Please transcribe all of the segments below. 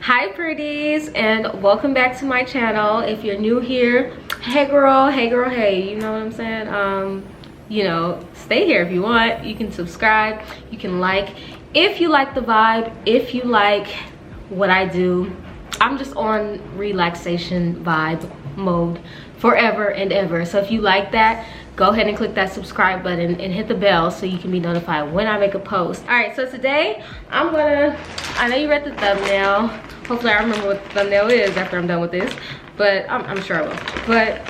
Hi pretties, and welcome back to my channel. If you're new here, hey girl, hey, you know what I'm saying? Stay here if you want. You can subscribe, you can like if you like the vibe, if you like what I do. I'm just on relaxation vibe mode forever and ever. So if you like that, go ahead and click that subscribe button and hit the bell so you can be notified when I make a post. All right, so today I know you read the thumbnail. Hopefully I remember what the thumbnail is after I'm done with this, but I'm sure I will. But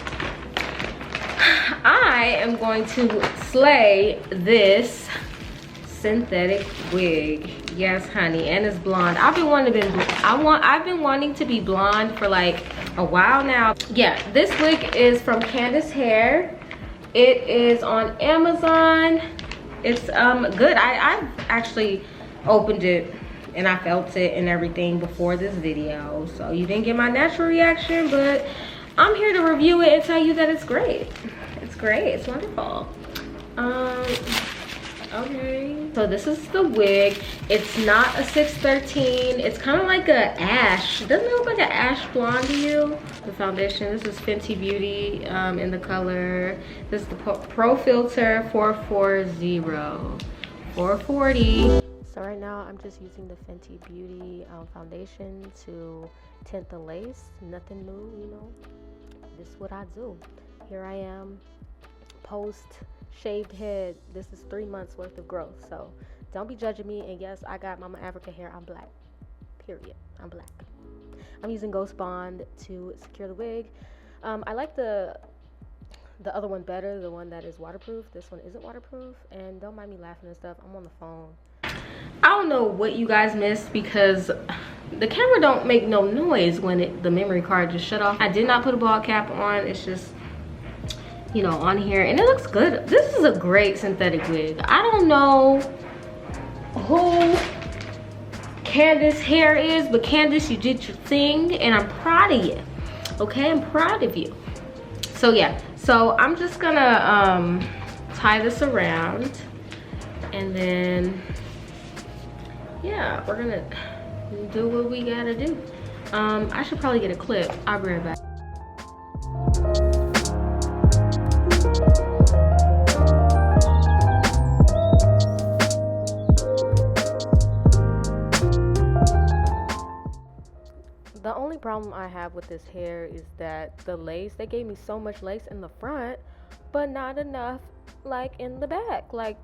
I am going to slay this synthetic wig. Yes, honey, and it's blonde. I've been wanting to be blonde for like a while now. Yeah, this wig is from Candace Hair. It is on Amazon. It's good. I've actually opened it and I felt it and everything before this video, so you didn't get my natural reaction, but I'm here to review it and tell you that it's great. It's great. It's wonderful. Okay, so this is the wig. It's not a 613. It's kind of like a ash. Doesn't it look like an ash blonde to you? The foundation, this is Fenty Beauty in the color. This is the Pro Filter 440. 440. So right now I'm just using the Fenty Beauty foundation to tint the lace. Nothing new, you know. This is what I do. Here I am, post shaved head. This is 3 months worth of growth, so don't be judging me. And yes, I got Mama Africa hair. I'm black, period. I'm black. I'm using Ghost Bond to secure the wig. I like the other one better, the one that is waterproof. This one isn't waterproof, and don't mind me laughing and stuff. I'm on the phone. I don't know what you guys missed because the camera don't make no noise when the memory card just shut off. I did not put a ball cap on. It's just, you know, on here, and it looks good. This is a great synthetic wig. I don't know who Candace Hair is, but Candace, you did your thing and I'm proud of you. Okay, I'm proud of you. So yeah, so I'm just gonna tie this around, and then yeah, we're gonna do what we gotta do. I should probably get a clip. I'll be right back. The only problem I have with this hair is that the lace, they gave me so much lace in the front, but not enough like in the back. Like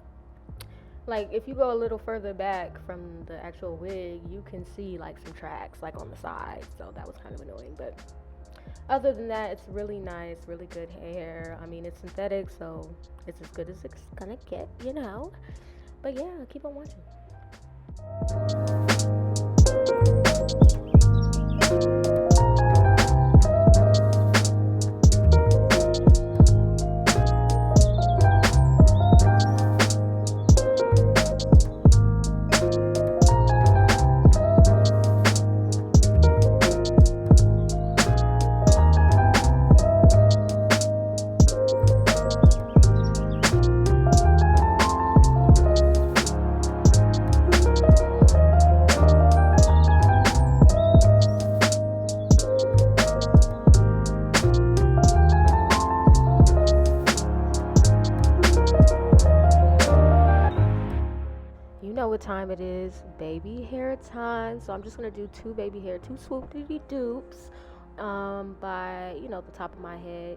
if you go a little further back from the actual wig, you can see like some tracks like on the side, so that was kind of annoying. But other than that, it's really nice, really good hair. I mean, it's synthetic, so it's as good as it's gonna get, you know. But yeah, keep on watching. What time it is? Baby hair time. So I'm just gonna do two swoop-diddy dupes by, you know, the top of my head,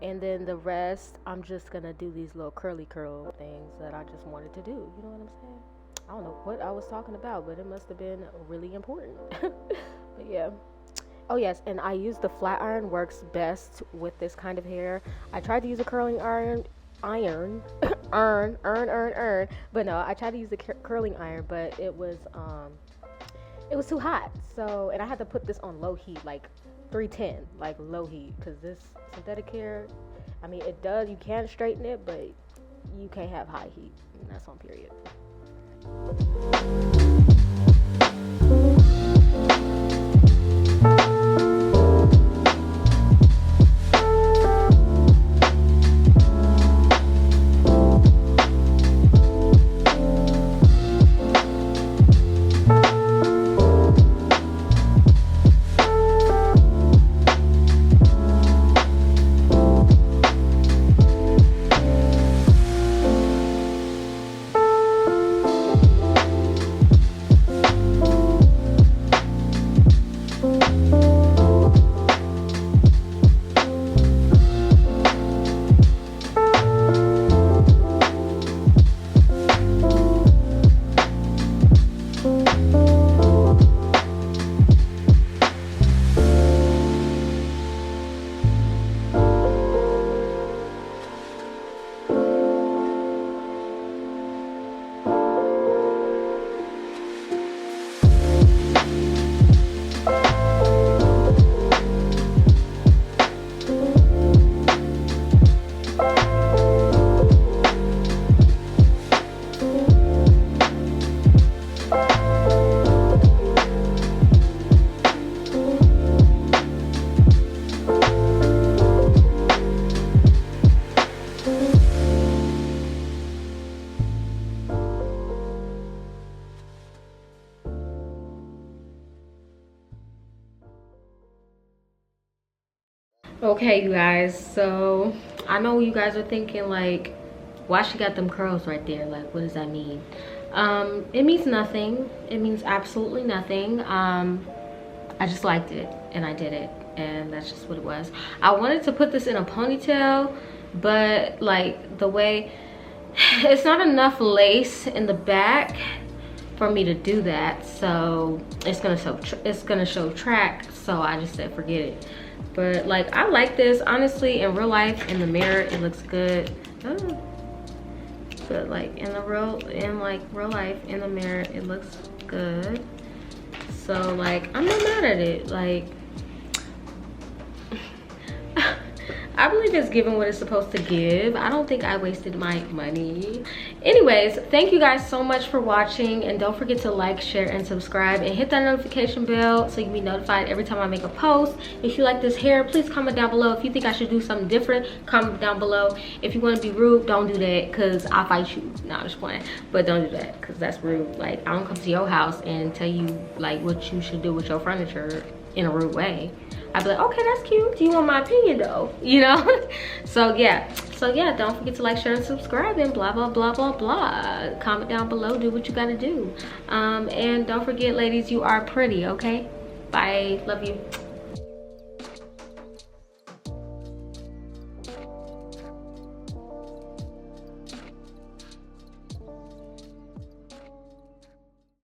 and then the rest I'm just gonna do these little curly curl things that I just wanted to do. You know what I'm saying? I don't know what I was talking about, but it must have been really important. But yeah. Oh yes, and I use the flat iron. Works best with this kind of hair. I tried to use a curling iron, but no, I tried to use the curling iron, but it was too hot. So, and I had to put this on low heat, like 310, like low heat, because this synthetic hair, I mean, it does, you can straighten it, but you can't have high heat, and that's on period. Okay, you guys, so I know you guys are thinking like, why she got them curls right there? Like, what does that mean? It means nothing. It means absolutely nothing. I just liked it and I did it, and that's just what it was. I wanted to put this in a ponytail, but like the way it's not enough lace in the back for me to do that, so it's gonna show track, so I just said forget it. But like, I like this honestly. In real life, in the mirror, it looks good. Oh. But like in real life, in the mirror, it looks good. So like, I'm not mad at it. Like, I believe it's giving what it's supposed to give. I don't think I wasted my money. Anyways, thank you guys so much for watching, and don't forget to like, share, and subscribe, and hit that notification bell so you can be notified every time I make a post. If you like this hair, please comment down below. If you think I should do something different, comment down below. If you want to be rude, don't do that, because I'll fight you. No, I'm just playing, but don't do that, because that's rude. Like, I don't come to your house and tell you like what you should do with your furniture in a rude way. I'd be like, okay, that's cute. Do you want my opinion though? You know? So yeah, don't forget to like, share, and subscribe, and blah, blah, blah, blah, blah. Comment down below, do what you gotta do. And don't forget, ladies, you are pretty, okay? Bye, love you.